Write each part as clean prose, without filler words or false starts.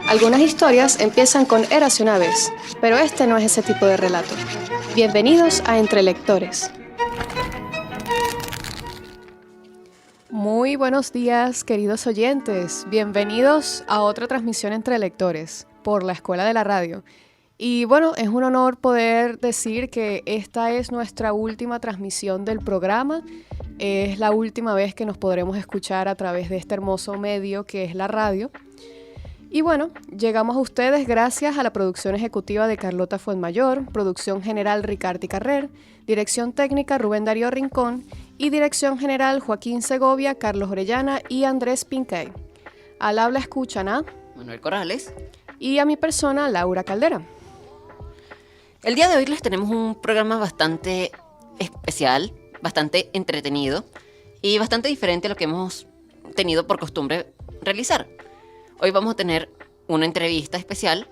Algunas historias empiezan con érase una vez, pero este no es ese tipo de relato. Bienvenidos a Entre Lectores. Muy buenos días, queridos oyentes. Bienvenidos a otra transmisión Entre Lectores por la Escuela de la Radio. Y bueno, es un honor poder decir que esta es nuestra última transmisión del programa. Es la última vez que nos podremos escuchar a través de este hermoso medio que es la radio. Y bueno, llegamos a ustedes gracias a la producción ejecutiva de Carlota Fuenmayor, producción general Ricardo Carrer, dirección técnica Rubén Darío Rincón y dirección general Joaquín Segovia, Carlos Orellana y Andrés Pincay. Al habla escuchan a Manuel Corrales y a mi persona, Laura Caldera. El día de hoy les tenemos un programa bastante especial, bastante entretenido y bastante diferente a lo que hemos tenido por costumbre realizar. Hoy vamos a tener una entrevista especial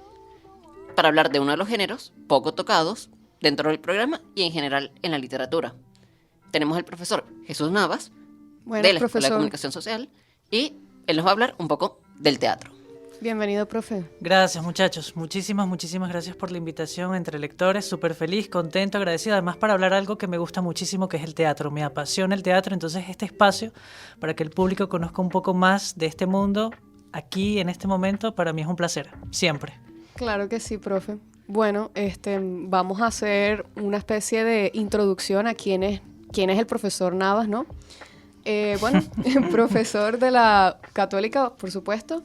para hablar de uno de los géneros poco tocados dentro del programa y en general en la literatura. Tenemos al profesor Jesús Navas, de la Escuela de Comunicación Social, y él nos va a hablar un poco del teatro. Bienvenido, profe. Gracias, muchachos. Muchísimas gracias por la invitación Entre Lectores. Súper feliz, contento, agradecido. Además, para hablar algo que me gusta muchísimo, que es el teatro. Me apasiona el teatro, entonces este espacio, para que el público conozca un poco más de este mundo, aquí, en este momento, para mí es un placer, siempre. Claro que sí, profe. Bueno, vamos a hacer una especie de introducción a quién es el profesor Navas, ¿no? Bueno, profesor de la Católica, por supuesto,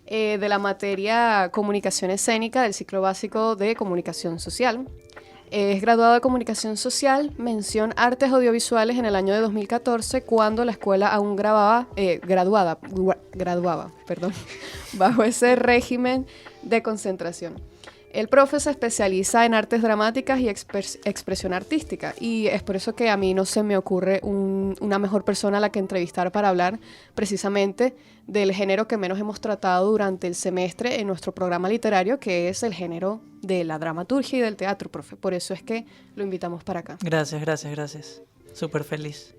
de la materia Comunicación Escénica del ciclo básico de Comunicación Social. Es graduado de Comunicación Social, mención Artes Audiovisuales en el año de 2014, cuando la escuela aún graduaba, bajo ese régimen de concentración. El profe se especializa en artes dramáticas y expresión artística, y es por eso que a mí no se me ocurre una mejor persona a la que entrevistar para hablar precisamente del género que menos hemos tratado durante el semestre en nuestro programa literario, que es el género de la dramaturgia y del teatro, profe. Por eso es que lo invitamos para acá. Gracias. Súper feliz.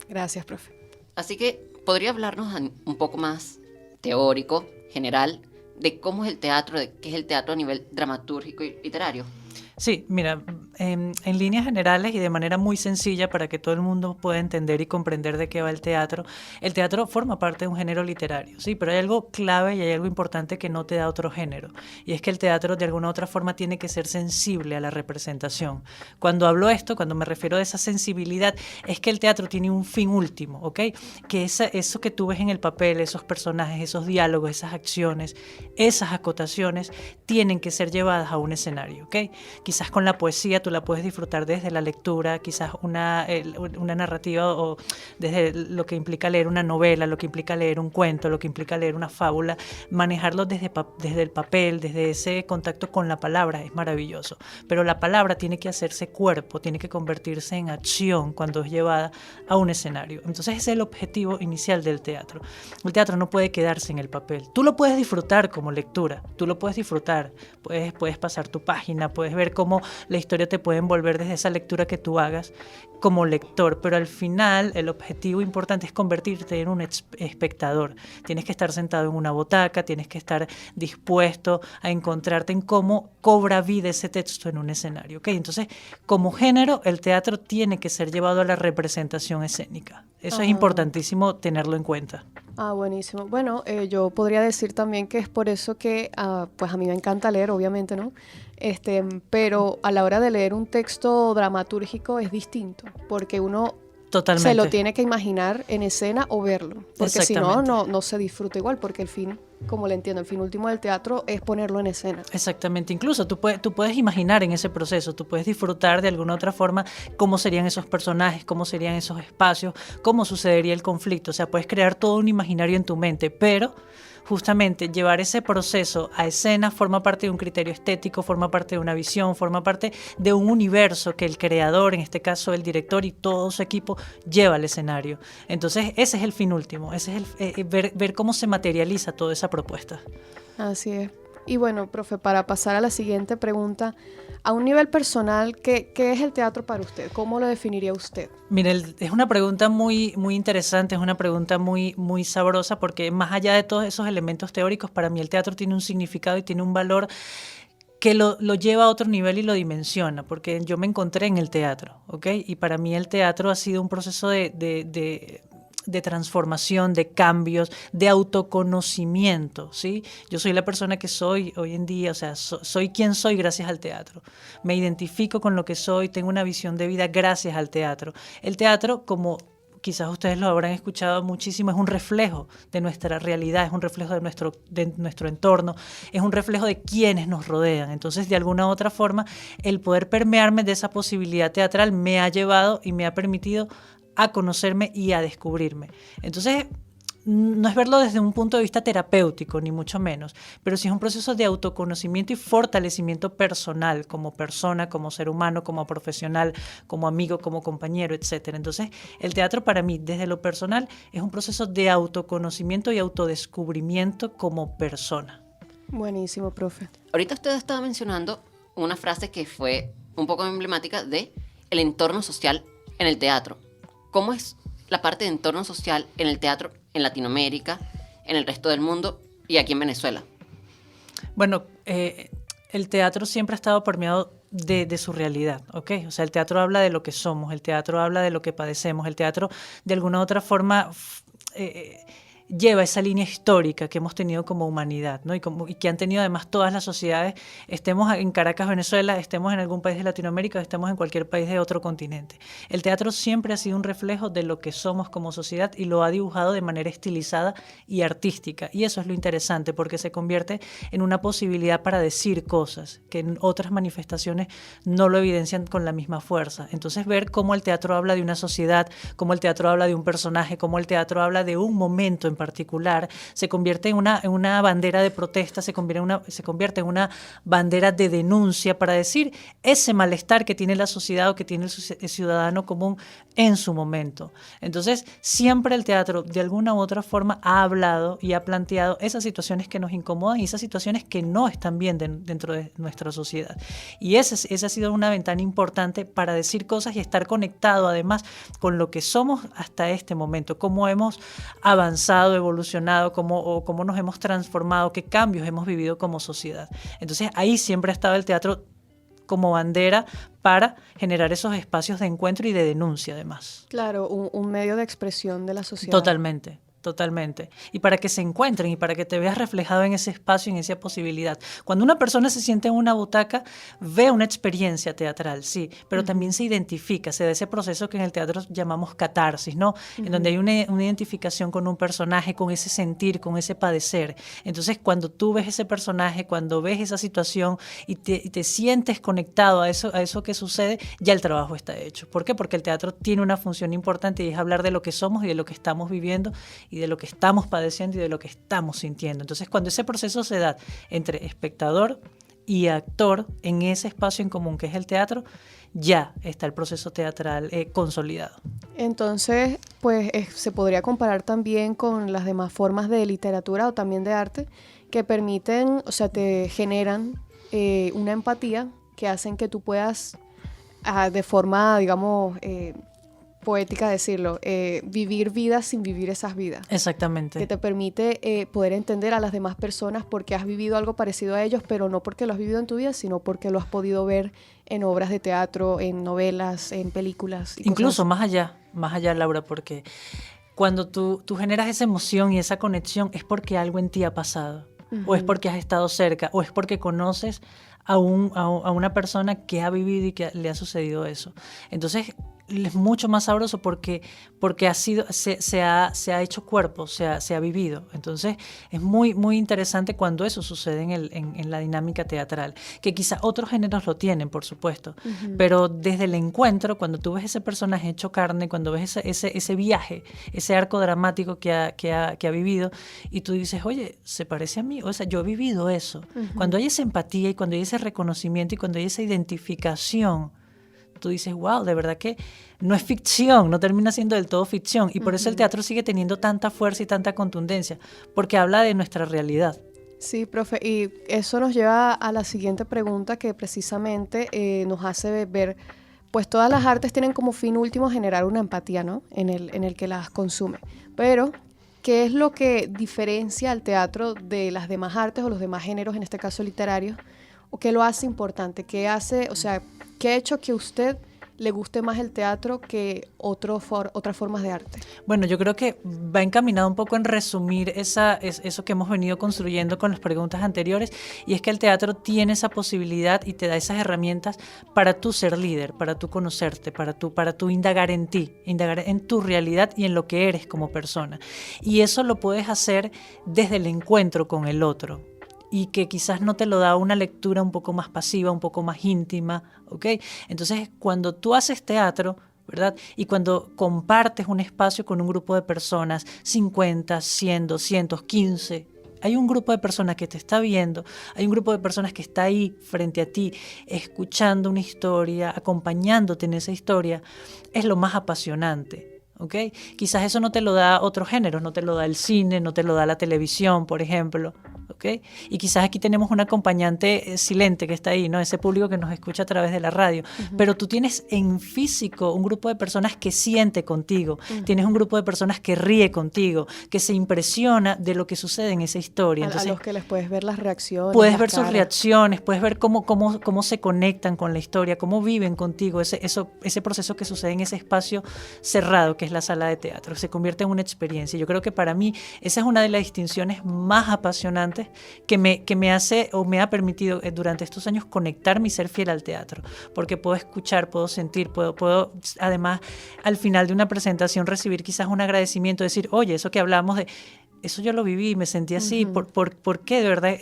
Gracias, profe. Así que, ¿podría hablarnos un poco más teórico, general, de cómo es el teatro, de qué es el teatro a nivel dramatúrgico y literario? Sí, mira, en líneas generales y de manera muy sencilla para que todo el mundo pueda entender y comprender de qué va el teatro forma parte de un género literario, sí, pero hay algo clave y hay algo importante que no te da otro género, y es que el teatro de alguna u otra forma tiene que ser sensible a la representación. Cuando hablo esto, cuando me refiero a esa sensibilidad, es que el teatro tiene un fin último, ¿ok? Que eso que tú ves en el papel, esos personajes, esos diálogos, esas acciones, esas acotaciones, tienen que ser llevadas a un escenario, ¿ok? Quizás con la poesía tú la puedes disfrutar desde la lectura, quizás una narrativa, o desde lo que implica leer una novela, lo que implica leer un cuento, lo que implica leer una fábula. Manejarlo desde el papel, desde ese contacto con la palabra es maravilloso, pero la palabra tiene que hacerse cuerpo, tiene que convertirse en acción cuando es llevada a un escenario. Entonces ese es el objetivo inicial del teatro. El teatro no puede quedarse en el papel. Tú lo puedes disfrutar como lectura, tú lo puedes disfrutar, puedes pasar tu página, puedes ver cómo la historia te puede envolver desde esa lectura que tú hagas como lector, pero al final el objetivo importante es convertirte en un espectador. Tienes que estar sentado en una butaca, tienes que estar dispuesto a encontrarte en cómo cobra vida ese texto en un escenario, ¿okay? Entonces, como género, el teatro tiene que ser llevado a la representación escénica. Eso es importantísimo tenerlo en cuenta. Buenísimo. Bueno, yo podría decir también que es por eso que pues a mí me encanta leer, obviamente, ¿no? Pero a la hora de leer un texto dramatúrgico es distinto, porque uno Totalmente. Se lo tiene que imaginar en escena o verlo, porque si no se disfruta igual, porque el fin, como le entiendo, el fin último del teatro es ponerlo en escena. Exactamente, incluso tú puedes imaginar en ese proceso, tú puedes disfrutar de alguna otra forma cómo serían esos personajes, cómo serían esos espacios, cómo sucedería el conflicto, o sea, puedes crear todo un imaginario en tu mente, pero justamente llevar ese proceso a escena forma parte de un criterio estético, forma parte de una visión, forma parte de un universo que el creador, en este caso el director y todo su equipo, lleva al escenario. Entonces ese es el fin último, ese es ver cómo se materializa toda esa propuesta. Así es. Y bueno, profe, para pasar a la siguiente pregunta, A un nivel personal, ¿qué es el teatro para usted? ¿Cómo lo definiría usted? Mire, es una pregunta muy, muy interesante, es una pregunta muy, muy sabrosa, porque más allá de todos esos elementos teóricos, para mí el teatro tiene un significado y tiene un valor que lo lleva a otro nivel y lo dimensiona, porque yo me encontré en el teatro, ¿ok? Y para mí el teatro ha sido un proceso de transformación, de cambios, de autoconocimiento, ¿sí? Yo soy la persona que soy hoy en día, o sea, soy quien soy gracias al teatro. Me identifico con lo que soy, tengo una visión de vida gracias al teatro. El teatro, como quizás ustedes lo habrán escuchado muchísimo, es un reflejo de nuestra realidad, es un reflejo de nuestro entorno, es un reflejo de quienes nos rodean. Entonces, de alguna u otra forma, el poder permearme de esa posibilidad teatral me ha llevado y me ha permitido a conocerme y a descubrirme. Entonces, no es verlo desde un punto de vista terapéutico, ni mucho menos, pero sí es un proceso de autoconocimiento y fortalecimiento personal, como persona, como ser humano, como profesional, como amigo, como compañero, etc. Entonces, el teatro para mí, desde lo personal, es un proceso de autoconocimiento y autodescubrimiento como persona. Buenísimo, profe. Ahorita usted estaba mencionando una frase que fue un poco emblemática de el entorno social en el teatro. ¿Cómo es la parte de entorno social en el teatro en Latinoamérica, en el resto del mundo y aquí en Venezuela? Bueno, el teatro siempre ha estado permeado de su realidad, ¿ok? O sea, el teatro habla de lo que somos, el teatro habla de lo que padecemos, el teatro de alguna u otra forma lleva esa línea histórica que hemos tenido como humanidad, ¿no? Y que han tenido además todas las sociedades, estemos en Caracas, Venezuela, estemos en algún país de Latinoamérica, estemos en cualquier país de otro continente. El teatro siempre ha sido un reflejo de lo que somos como sociedad y lo ha dibujado de manera estilizada y artística. Y eso es lo interesante, porque se convierte en una posibilidad para decir cosas que en otras manifestaciones no lo evidencian con la misma fuerza. Entonces, ver cómo el teatro habla de una sociedad, cómo el teatro habla de un personaje, cómo el teatro habla de un momento en particular, se convierte en una bandera de protesta, se convierte en una bandera de denuncia para decir ese malestar que tiene la sociedad o que tiene el ciudadano común en su momento. Entonces, siempre el teatro, de alguna u otra forma, ha hablado y ha planteado esas situaciones que nos incomodan y esas situaciones que no están bien dentro de nuestra sociedad. Y esa ha sido una ventana importante para decir cosas y estar conectado, además, con lo que somos hasta este momento, cómo hemos avanzado, evolucionado, cómo nos hemos transformado, qué cambios hemos vivido como sociedad. Entonces, ahí siempre ha estado el teatro como bandera para generar esos espacios de encuentro y de denuncia, además. Claro, un medio de expresión de la sociedad. Totalmente. Totalmente. Y para que se encuentren y para que te veas reflejado en ese espacio, en esa posibilidad. Cuando una persona se siente en una butaca, ve una experiencia teatral, sí, pero también se identifica, se da ese proceso que en el teatro llamamos catarsis, ¿no? En donde hay una identificación con un personaje, con ese sentir, con ese padecer. Entonces, cuando tú ves ese personaje, cuando ves esa situación y te sientes conectado a eso que sucede, ya el trabajo está hecho. ¿Por qué? Porque el teatro tiene una función importante y es hablar de lo que somos y de lo que estamos viviendo y de lo que estamos padeciendo y de lo que estamos sintiendo. Entonces, cuando ese proceso se da entre espectador y actor en ese espacio en común que es el teatro, ya está el proceso teatral consolidado. Entonces, pues se podría comparar también con las demás formas de literatura o también de arte que permiten, o sea, te generan una empatía que hacen que tú puedas, de forma, digamos, poética decirlo, vivir vidas sin vivir esas vidas. Exactamente. Que te permite poder entender a las demás personas porque has vivido algo parecido a ellos, pero no porque lo has vivido en tu vida, sino porque lo has podido ver en obras de teatro, en novelas, en películas. Incluso más allá, Laura, porque cuando tú generas esa emoción y esa conexión es porque algo en ti ha pasado, o es porque has estado cerca, o es porque conoces a una persona que ha vivido y que le ha sucedido eso. Entonces, es mucho más sabroso porque se ha hecho cuerpo, se ha vivido. Entonces es muy, muy interesante cuando eso sucede en la dinámica teatral, que quizá otros géneros lo tienen, por supuesto, pero desde el encuentro, cuando tú ves ese personaje hecho carne, cuando ves ese viaje, ese arco dramático que ha vivido, y tú dices, oye, se parece a mí, o sea, yo he vivido eso. Cuando hay esa empatía y cuando hay ese reconocimiento y cuando hay esa identificación, tú dices, wow, de verdad que no es ficción, no termina siendo del todo ficción. Y por eso el teatro sigue teniendo tanta fuerza y tanta contundencia, porque habla de nuestra realidad. Sí, profe, y eso nos lleva a la siguiente pregunta que precisamente nos hace ver, pues todas las artes tienen como fin último generar una empatía, ¿no? En el que las consume. Pero, ¿qué es lo que diferencia al teatro de las demás artes o los demás géneros, en este caso literarios? ¿O qué lo hace importante? ¿Qué hace, o sea, qué ha hecho que a usted le guste más el teatro que otras formas de arte? Bueno, yo creo que va encaminado un poco en resumir eso que hemos venido construyendo con las preguntas anteriores, y es que el teatro tiene esa posibilidad y te da esas herramientas para tú ser líder, para tú conocerte, para tú indagar en ti, indagar en tu realidad y en lo que eres como persona. Y eso lo puedes hacer desde el encuentro con el otro, y que quizás no te lo da una lectura un poco más pasiva, un poco más íntima, ¿ok? Entonces, cuando tú haces teatro, ¿verdad? Y cuando compartes un espacio con un grupo de personas, 50, 100, 200, 15, hay un grupo de personas que te está viendo, hay un grupo de personas que está ahí frente a ti, escuchando una historia, acompañándote en esa historia, es lo más apasionante. ¿Okay? Quizás eso no te lo da otro género, no te lo da el cine, no te lo da la televisión, por ejemplo. ¿Okay? Y quizás aquí tenemos un acompañante silente que está ahí, ¿no? Ese público que nos escucha a través de la radio. Pero tú tienes en físico un grupo de personas que siente contigo, tienes un grupo de personas que ríe contigo, que se impresiona de lo que sucede en esa historia. Entonces, a los que les puedes ver las reacciones. Puedes las ver caras. sus reacciones, puedes ver cómo se conectan con la historia, cómo viven contigo, ese proceso que sucede en ese espacio cerrado que es la sala de teatro. Se convierte en una experiencia. Yo creo que para mí esa es una de las distinciones más apasionantes que me hace o me ha permitido durante estos años conectarme y ser fiel al teatro, porque puedo escuchar, puedo sentir, puedo además al final de una presentación recibir quizás un agradecimiento, decir, oye, eso que hablamos de, eso yo lo viví, me sentí así, ¿por qué? De verdad,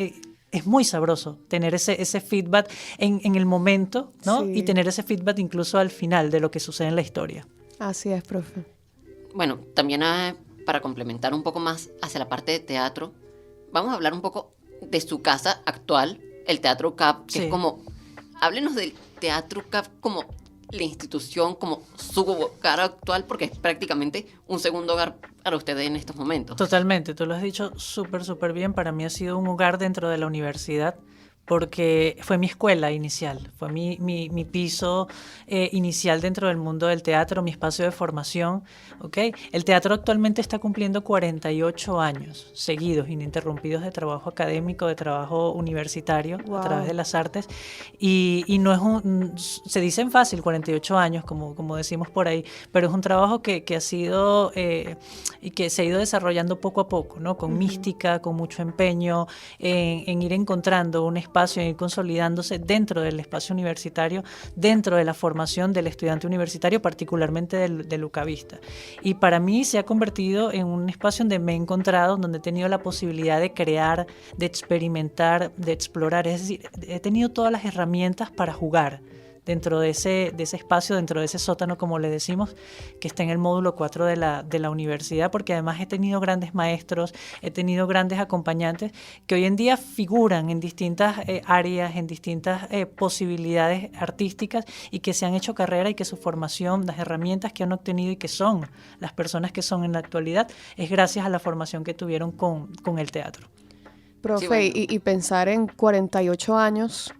es muy sabroso tener ese feedback en el momento, ¿no? Sí. Y tener ese feedback incluso al final de lo que sucede en la historia. Así es, profe. Bueno, también para complementar un poco más hacia la parte de teatro, vamos a hablar un poco de su casa actual, el Teatro CAP, que Sí. es como, háblenos del Teatro CAP como la institución, como su hogar actual, porque es prácticamente un segundo hogar para ustedes en estos momentos. Totalmente, tú lo has dicho súper bien. Para mí ha sido un hogar dentro de la universidad, porque fue mi escuela inicial, fue mi piso inicial dentro del mundo del teatro, mi espacio de formación. ¿Okay? El teatro actualmente está cumpliendo 48 años seguidos, ininterrumpidos de trabajo académico, de trabajo universitario. Wow. A través de las artes. Y no es se dicen fácil 48 años, como decimos por ahí, pero es un trabajo que ha sido y que se ha ido desarrollando poco a poco, ¿no? Con mística, con mucho empeño, en ir encontrando un espacio, en ir consolidándose dentro del espacio universitario, dentro de la formación del estudiante universitario, particularmente del UCAVista. Y para mí se ha convertido en un espacio donde me he encontrado, donde he tenido la posibilidad de crear, de experimentar, de explorar. Es decir, he tenido todas las herramientas para jugar dentro de ese espacio, dentro de ese sótano, como le decimos, que está en el módulo 4 de la universidad, porque además he tenido grandes maestros, he tenido grandes acompañantes que hoy en día figuran en distintas áreas, en distintas posibilidades artísticas, y que se han hecho carrera, y que su formación, las herramientas que han obtenido y que son las personas que son en la actualidad, es gracias a la formación que tuvieron con el teatro. Profe, Sí, bueno. y pensar en 48 años,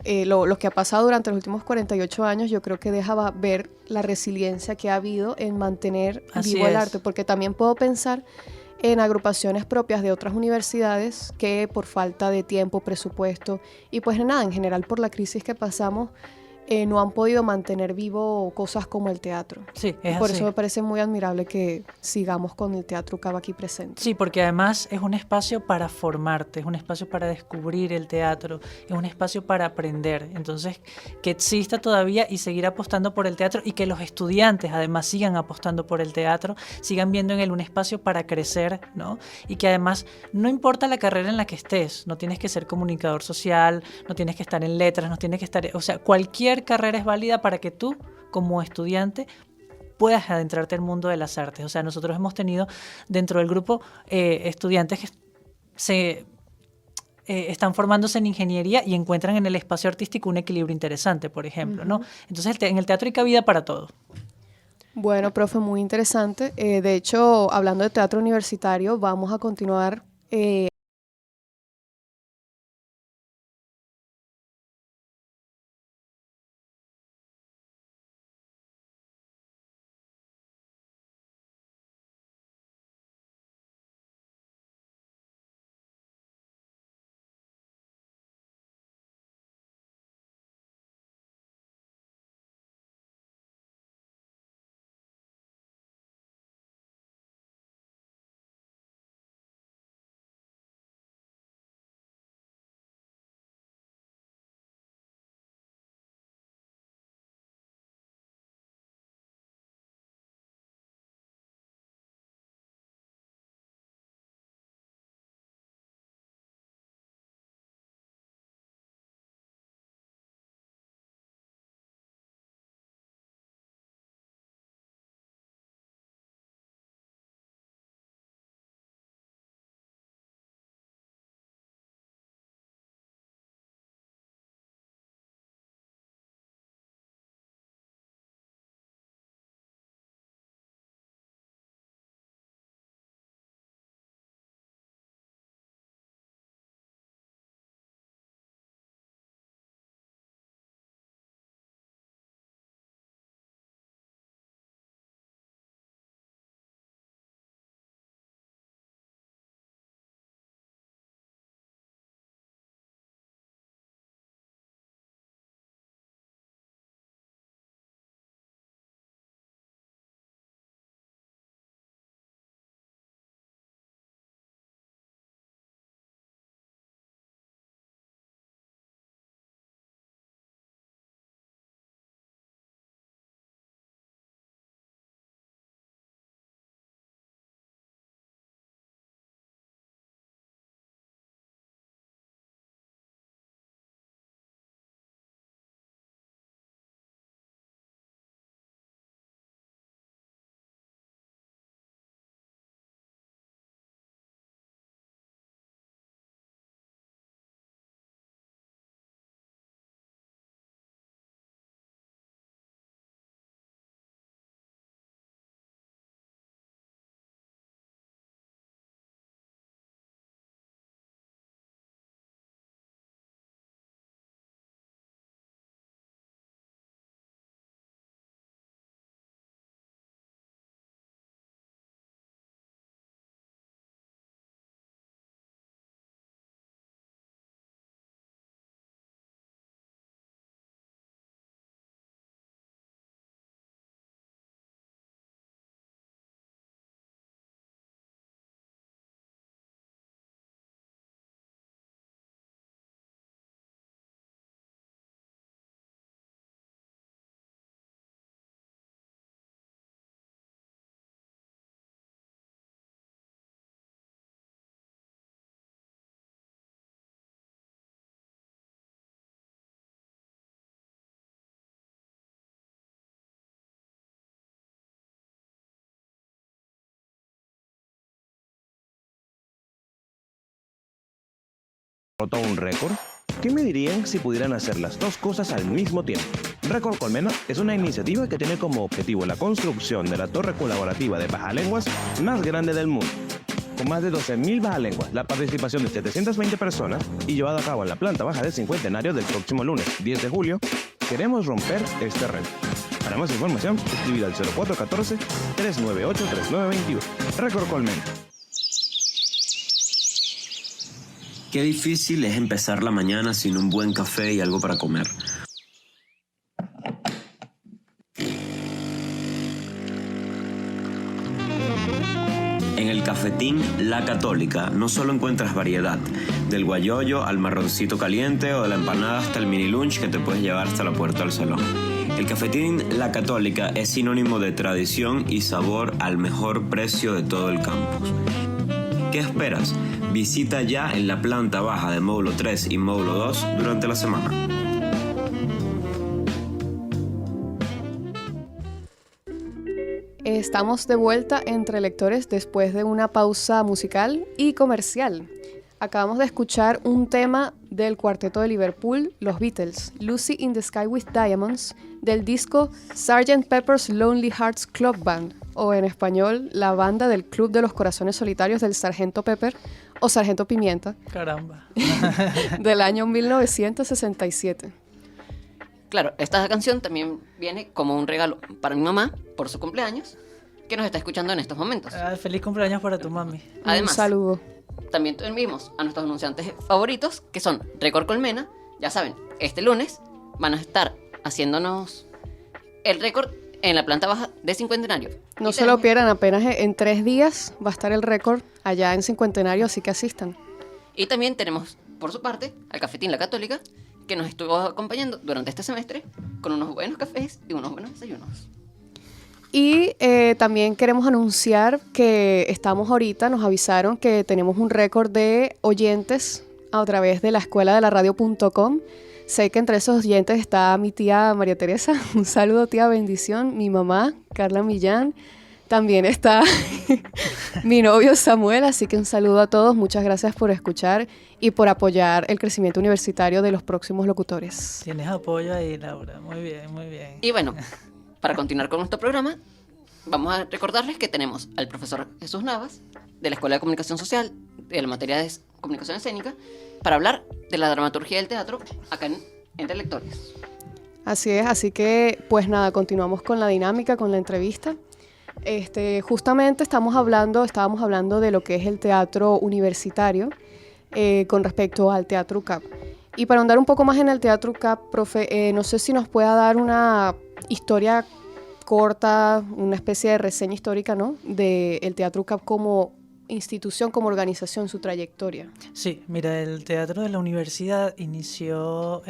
lo que ha pasado durante los últimos 48 años, yo creo que deja ver la resiliencia que ha habido en mantener Así vivo el es. arte, porque también puedo pensar en agrupaciones propias de otras universidades que por falta de tiempo, presupuesto y pues nada, en general por la crisis que pasamos, no han podido mantener vivo cosas como el teatro. Sí, es Por así. eso me parece muy admirable que sigamos con el Teatro CAB aquí presente. Sí, porque además es un espacio para formarte, es un espacio para descubrir el teatro, es un espacio para aprender. Entonces, que exista todavía y seguir apostando por el teatro, y que los estudiantes además sigan apostando por el teatro, sigan viendo en él un espacio para crecer, ¿no? Y que además no importa la carrera en la que estés, no tienes que ser comunicador social, no tienes que estar en letras, no tienes que estar, o sea, cualquier carrera es válida para que tú, como estudiante, puedas adentrarte al mundo de las artes. O sea, nosotros hemos tenido dentro del grupo estudiantes que se están formándose en ingeniería y encuentran en el espacio artístico un equilibrio interesante, por ejemplo, ¿no? Entonces, en el teatro hay cabida para todo. Bueno, profe, muy interesante. De hecho, hablando de teatro universitario, vamos a continuar roto un récord? ¿Qué me dirían si pudieran hacer las dos cosas al mismo tiempo? Récord Colmena es una iniciativa que tiene como objetivo la construcción de la torre colaborativa de bajalenguas más grande del mundo. Con más de 12.000 bajalenguas, la participación de 720 personas y llevada a cabo en la planta baja del Cincuentenario del próximo lunes 10 de julio, queremos romper este récord. Para más información, escribir al 0414-398-3921. Récord Colmena. Qué difícil es empezar la mañana sin un buen café y algo para comer. En el cafetín La Católica no solo encuentras variedad, del guayoyo al marroncito caliente o de la empanada hasta el mini lunch que te puedes llevar hasta la puerta del salón. El cafetín La Católica es sinónimo de tradición y sabor al mejor precio de todo el campus. ¿Qué esperas? Visita ya en la planta baja de módulo 3 y módulo 2 durante la semana. Estamos de vuelta entre lectores después de una pausa musical y comercial. Acabamos de escuchar un tema del cuarteto de Liverpool, los Beatles, Lucy in the Sky with Diamonds, del disco Sgt. Pepper's Lonely Hearts Club Band, o en español, la banda del Club de los Corazones Solitarios del Sargento Pepper o Sargento Pimienta. Caramba. Del año 1967. Claro, esta canción también viene como un regalo para mi mamá por su cumpleaños, que nos está escuchando en estos momentos. Feliz cumpleaños para tu mami. Además, un saludo. También tuvimos a nuestros anunciantes favoritos, que son Récord Colmena. Ya saben, este lunes van a estar haciéndonos el récord en la planta baja de Cincuentenario. No se lo pierdan, apenas en 3 días va a estar el récord allá en Cincuentenario, así que asistan. Y también tenemos, por su parte, al Cafetín La Católica, que nos estuvo acompañando durante este semestre con unos buenos cafés y unos buenos desayunos. Y también queremos anunciar que nos avisaron que tenemos un récord de oyentes a través de la escuela de la radio.com. Sé que entre esos oyentes está mi tía María Teresa, un saludo tía, bendición, mi mamá Carla Millán, también está mi novio Samuel, así que un saludo a todos, muchas gracias por escuchar y por apoyar el crecimiento universitario de los próximos locutores. Tienes apoyo ahí, Laura, muy bien, muy bien. Y bueno, para continuar con nuestro programa, vamos a recordarles que tenemos al profesor Jesús Navas, de la Escuela de Comunicación Social, de la materia de Comunicación Escénica, para hablar de la dramaturgia del teatro acá en Entre Lectores. Así es, así que pues nada, continuamos con la dinámica, con la entrevista. Justamente estábamos hablando de lo que es el teatro universitario con respecto al Teatro UCAP. Y para ahondar un poco más en el Teatro UCAP, profe, no sé si nos pueda dar una historia corta, una especie de reseña histórica, ¿no?, del Teatro UCAP como institución, como organización, su trayectoria. Sí, mira, el teatro de la universidad inició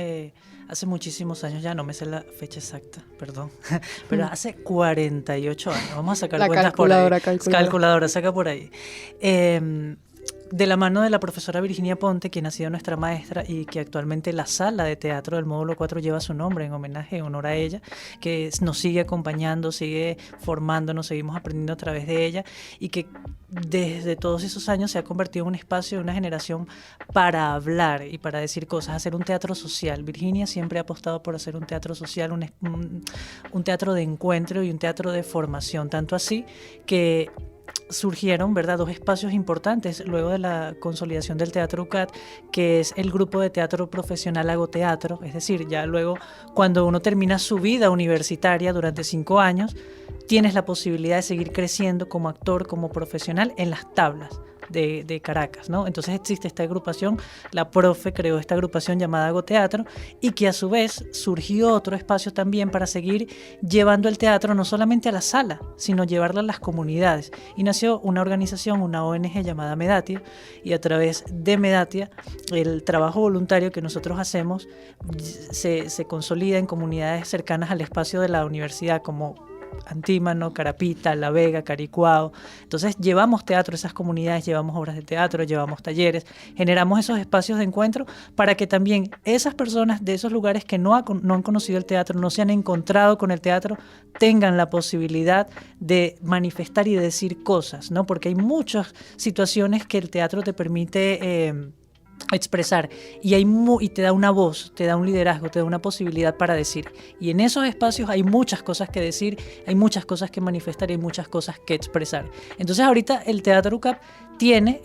hace muchísimos años, ya no me sé la fecha exacta, perdón, pero hace 48 años, vamos a sacar la cuentas calculadora, por ahí. Calculadora, saca por ahí. De la mano de la profesora Virginia Ponte, quien ha sido nuestra maestra y que actualmente la sala de teatro del módulo 4 lleva su nombre en homenaje, en honor a ella, que nos sigue acompañando, sigue formándonos, seguimos aprendiendo a través de ella y que desde todos esos años se ha convertido en un espacio de una generación para hablar y para decir cosas, hacer un teatro social. Virginia siempre ha apostado por hacer un teatro social, un teatro de encuentro y un teatro de formación, tanto así que surgieron, ¿verdad?, 2 espacios importantes luego de la consolidación del Teatro UCAT, que es el grupo de teatro profesional Agoteatro, es decir, ya luego cuando uno termina su vida universitaria durante 5 años, tienes la posibilidad de seguir creciendo como actor, como profesional en las tablas de Caracas, ¿no? Entonces existe esta agrupación, la profe creó esta agrupación llamada Agoteatro y que a su vez surgió otro espacio también para seguir llevando el teatro no solamente a la sala, sino llevarlo a las comunidades. Y nació una organización, una ONG llamada Medatia, y a través de Medatia el trabajo voluntario que nosotros hacemos se consolida en comunidades cercanas al espacio de la universidad como Antímano, Carapita, La Vega, Caricuao. Entonces llevamos teatro a esas comunidades, llevamos obras de teatro, llevamos talleres, generamos esos espacios de encuentro para que también esas personas de esos lugares que no han conocido el teatro, no se han encontrado con el teatro, tengan la posibilidad de manifestar y de decir cosas, ¿no? Porque hay muchas situaciones que el teatro te permite expresar, y y te da una voz, te da un liderazgo, te da una posibilidad para decir, y en esos espacios hay muchas cosas que decir, hay muchas cosas que manifestar y hay muchas cosas que expresar. Entonces ahorita el Teatro UCAP tiene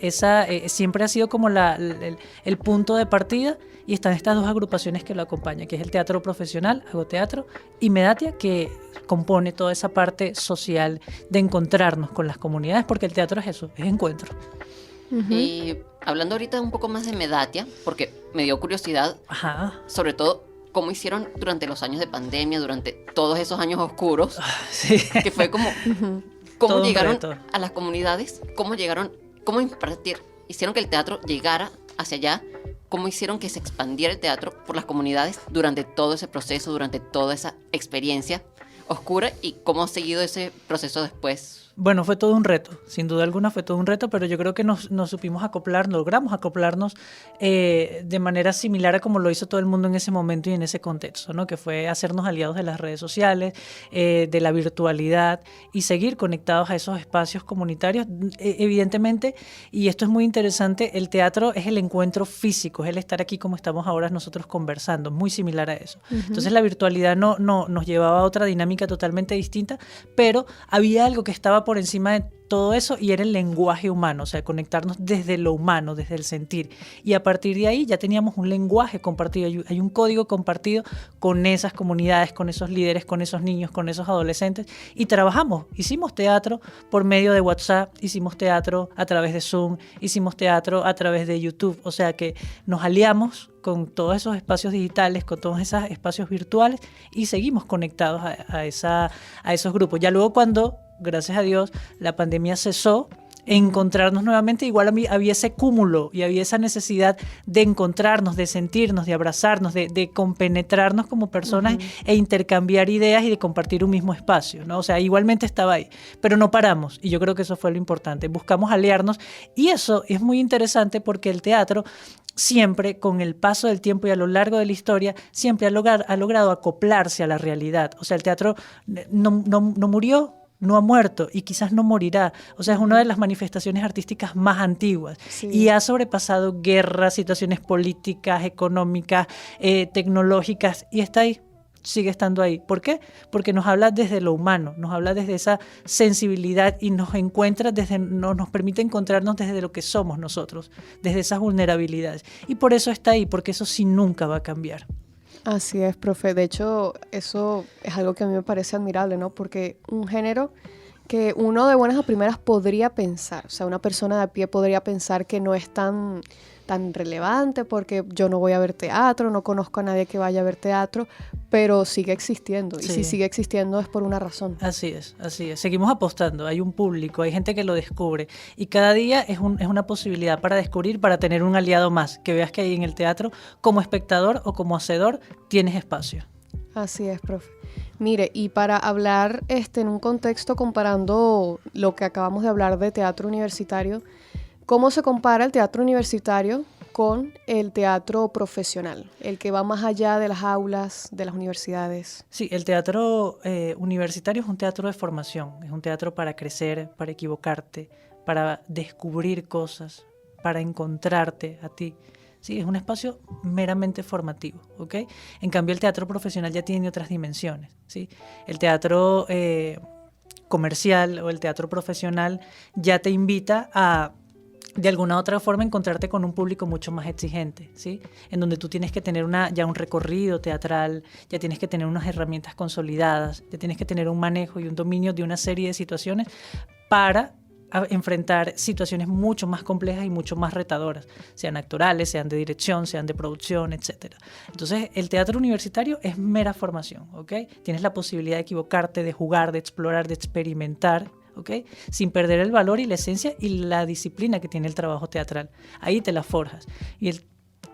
siempre ha sido como el punto de partida, y están estas dos agrupaciones que lo acompañan, que es el Teatro Profesional, Hago Teatro, y Medatia, que compone toda esa parte social de encontrarnos con las comunidades, porque el teatro es eso, es encuentro. Y hablando ahorita un poco más de Medatia, porque me dio curiosidad, Ajá. sobre todo cómo hicieron durante los años de pandemia, durante todos esos años oscuros, Sí. que fue como Todo cómo un llegaron reto. a las comunidades, cómo impartir, hicieron que el teatro llegara hacia allá, cómo hicieron que se expandiera el teatro por las comunidades durante todo ese proceso, durante toda esa experiencia oscura, y cómo ha seguido ese proceso después. Bueno, fue todo un reto, sin duda alguna fue todo un reto, pero yo creo que nos supimos acoplar, logramos acoplarnos de manera similar a como lo hizo todo el mundo en ese momento y en ese contexto, ¿no? Que fue hacernos aliados de las redes sociales, de la virtualidad, y seguir conectados a esos espacios comunitarios. Evidentemente, y esto es muy interesante, el teatro es el encuentro físico, es el estar aquí como estamos ahora nosotros conversando, muy similar a eso. Entonces la virtualidad nos llevaba a otra dinámica totalmente distinta, pero había algo que estaba por encima de todo eso, y era el lenguaje humano, o sea, conectarnos desde lo humano, desde el sentir, y a partir de ahí ya teníamos un lenguaje compartido, hay un código compartido con esas comunidades, con esos líderes, con esos niños, con esos adolescentes, y trabajamos, hicimos teatro por medio de WhatsApp, hicimos teatro a través de Zoom, hicimos teatro a través de YouTube, o sea que nos aliamos con todos esos espacios digitales, con todos esos espacios virtuales, y seguimos conectados a esos grupos. Ya luego, cuando gracias a Dios la pandemia cesó, encontrarnos nuevamente, igual había ese cúmulo y había esa necesidad de encontrarnos, de sentirnos, de abrazarnos, de compenetrarnos como personas e intercambiar ideas y de compartir un mismo espacio, ¿no? O sea, igualmente estaba ahí, pero no paramos, y yo creo que eso fue lo importante, buscamos aliarnos, y eso es muy interesante porque el teatro siempre, con el paso del tiempo y a lo largo de la historia, siempre ha logrado acoplarse a la realidad. O sea, el teatro no murió, no ha muerto y quizás no morirá. O sea, es una de las manifestaciones artísticas más antiguas, Sí. y ha sobrepasado guerras, situaciones políticas, económicas, tecnológicas, y está ahí, sigue estando ahí. ¿Por qué? Porque nos habla desde lo humano, nos habla desde esa sensibilidad, y nos permite encontrarnos desde lo que somos nosotros, desde esas vulnerabilidades. Y por eso está ahí, porque eso sí nunca va a cambiar. Así es, profe. De hecho, eso es algo que a mí me parece admirable, ¿no? Porque un género que uno de buenas a primeras podría pensar, o sea, una persona de a pie podría pensar que no es tan relevante porque yo no voy a ver teatro, no conozco a nadie que vaya a ver teatro, pero sigue existiendo. Sí. Y si sigue existiendo es por una razón. Así es, así es. Seguimos apostando, hay un público, hay gente que lo descubre, y cada día es una posibilidad para descubrir, para tener un aliado más, que veas que ahí en el teatro, como espectador o como hacedor, tienes espacio. Así es, profe. Mire, y para hablar en un contexto comparando lo que acabamos de hablar de teatro universitario, ¿cómo se compara el teatro universitario con el teatro profesional, el que va más allá de las aulas, de las universidades? Sí, el teatro universitario es un teatro de formación, es un teatro para crecer, para equivocarte, para descubrir cosas, para encontrarte a ti. Sí, es un espacio meramente formativo, ¿ok? En cambio, el teatro profesional ya tiene otras dimensiones, ¿sí? El teatro comercial o el teatro profesional ya te invita a, de alguna u otra forma, encontrarte con un público mucho más exigente, ¿sí? En donde tú tienes que tener ya un recorrido teatral, ya tienes que tener unas herramientas consolidadas, ya tienes que tener un manejo y un dominio de una serie de situaciones para enfrentar situaciones mucho más complejas y mucho más retadoras, sean actorales, sean de dirección, sean de producción, etc. Entonces, el teatro universitario es mera formación, ¿ok? Tienes la posibilidad de equivocarte, de jugar, de explorar, de experimentar, ¿ok? Sin perder el valor y la esencia y la disciplina que tiene el trabajo teatral. Ahí te la forjas. Y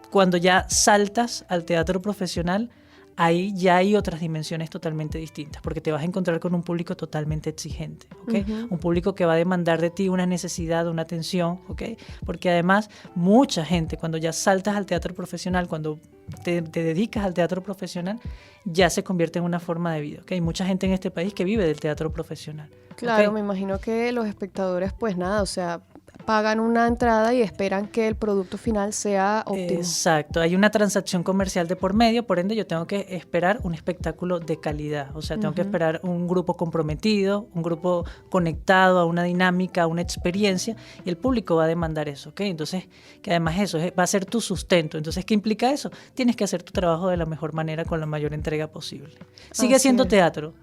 cuando ya saltas al teatro profesional, ahí ya hay otras dimensiones totalmente distintas, porque te vas a encontrar con un público totalmente exigente, ¿okay? Un público que va a demandar de ti una necesidad, una atención, ¿okay? Porque además mucha gente, cuando ya saltas al teatro profesional, cuando te dedicas al teatro profesional, ya se convierte en una forma de vida, ¿okay? Hay mucha gente en este país que vive del teatro profesional. Claro, ¿okay? me imagino que los espectadores, pues nada, o sea, pagan una entrada y esperan que el producto final sea óptimo. Exacto, hay una transacción comercial de por medio, por ende yo tengo que esperar un espectáculo de calidad, o sea, tengo que esperar un grupo comprometido, un grupo conectado a una dinámica, a una experiencia, y el público va a demandar eso, ¿ok? Entonces, que además eso va a ser tu sustento. Entonces, ¿qué implica eso? Tienes que hacer tu trabajo de la mejor manera, con la mayor entrega posible. Sigue siendo teatro,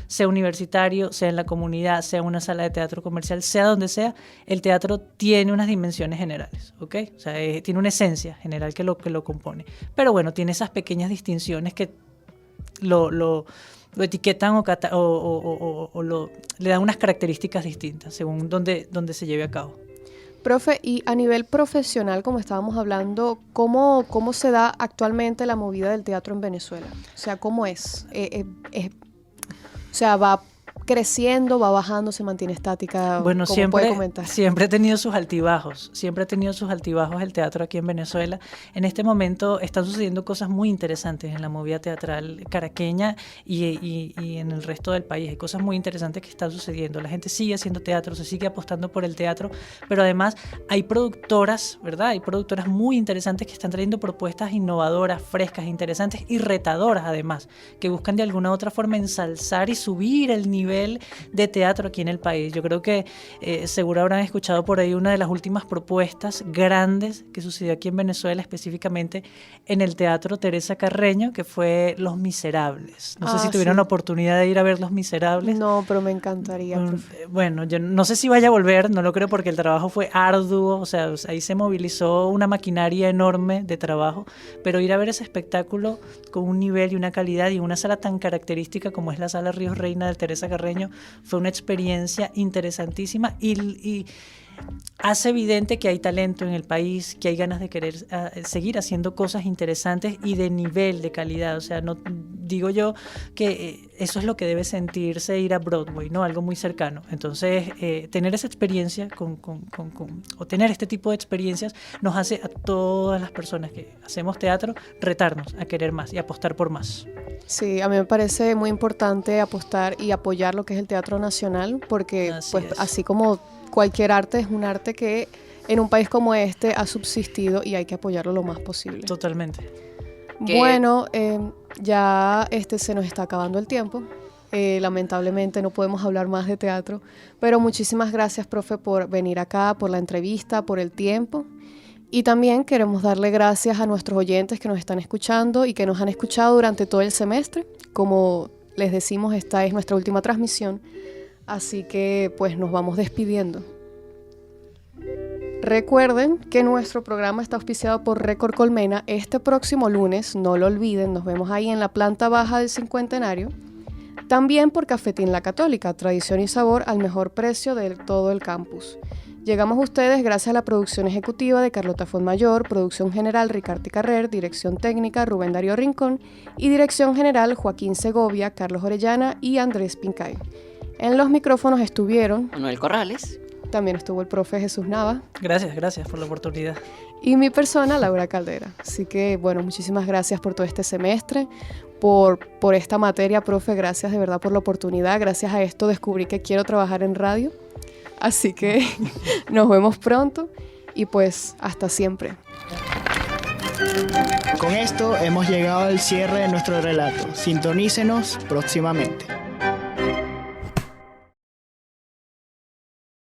sea universitario, sea en la comunidad, sea una sala de teatro comercial, sea donde sea, el teatro tiene unas dimensiones generales, ¿ok? O sea, tiene una esencia general que lo compone. Pero bueno, tiene esas pequeñas distinciones que lo etiquetan le dan unas características distintas según donde se lleve a cabo. Profe, y a nivel profesional, como estábamos hablando, ¿cómo se da actualmente la movida del teatro en Venezuela? O sea, ¿cómo es? O sea, ¿va creciendo, va bajando, se mantiene estática? Bueno, ¿Cómo puede comentar? siempre ha tenido sus altibajos, el teatro aquí en Venezuela. En este momento están sucediendo cosas muy interesantes en la movida teatral caraqueña y en el resto del país. Hay cosas muy interesantes que están sucediendo. La gente sigue haciendo teatro, se sigue apostando por el teatro, pero además hay productoras, ¿verdad? Hay productoras muy interesantes que están trayendo propuestas innovadoras, frescas, interesantes y retadoras además, que buscan de alguna u otra forma ensalzar y subir el nivel de teatro aquí en el país. Yo creo que seguro habrán escuchado por ahí una de las últimas propuestas grandes que sucedió aquí en Venezuela, específicamente en el Teatro Teresa Carreño, que fue Los Miserables. No sé si tuvieron la oportunidad de ir a ver Los Miserables. No, pero me encantaría. Bueno, yo no sé si vaya a volver, no lo creo, porque el trabajo fue arduo, o sea, ahí se movilizó una maquinaria enorme de trabajo, pero ir a ver ese espectáculo con un nivel y una calidad y una sala tan característica como es la Sala Ríos Reina del Teresa Carreño fue una experiencia interesantísima y hace evidente que hay talento en el país, que hay ganas de querer seguir haciendo cosas interesantes y de nivel, de calidad. O sea, no digo yo que eso es lo que debe sentirse ir a Broadway, ¿no? Algo muy cercano. Entonces, tener esa experiencia o tener este tipo de experiencias nos hace a todas las personas que hacemos teatro retarnos a querer más y apostar por más. Sí, a mí me parece muy importante apostar y apoyar lo que es el teatro nacional, porque así como cualquier arte, es un arte que en un país como este ha subsistido y hay que apoyarlo lo más posible. Totalmente. Bueno, ya se nos está acabando el tiempo. Lamentablemente no podemos hablar más de teatro, pero muchísimas gracias, profe, por venir acá, por la entrevista, por el tiempo. Y también queremos darle gracias a nuestros oyentes que nos están escuchando y que nos han escuchado durante todo el semestre. Como les decimos, esta es nuestra última transmisión, así que pues nos vamos despidiendo. Recuerden que nuestro programa está auspiciado por Récord Colmena este próximo lunes, no lo olviden, nos vemos ahí en la planta baja del Cincuentenario. También por Cafetín La Católica, tradición y sabor al mejor precio de todo el campus. Llegamos a ustedes gracias a la producción ejecutiva de Carlota Fontmayor, producción general Ricardo Carrer, dirección técnica Rubén Darío Rincón y dirección general Joaquín Segovia, Carlos Orellana y Andrés Pincay. En los micrófonos estuvieron Manuel Corrales. También estuvo el profe Jesús Nava. Gracias por la oportunidad. Y mi persona, Laura Caldera. Así que, bueno, muchísimas gracias por todo este semestre, por esta materia, profe. Gracias de verdad por la oportunidad. Gracias a esto descubrí que quiero trabajar en radio. Así que nos vemos pronto y pues hasta siempre. Con esto hemos llegado al cierre de nuestro relato. Sintonícenos próximamente.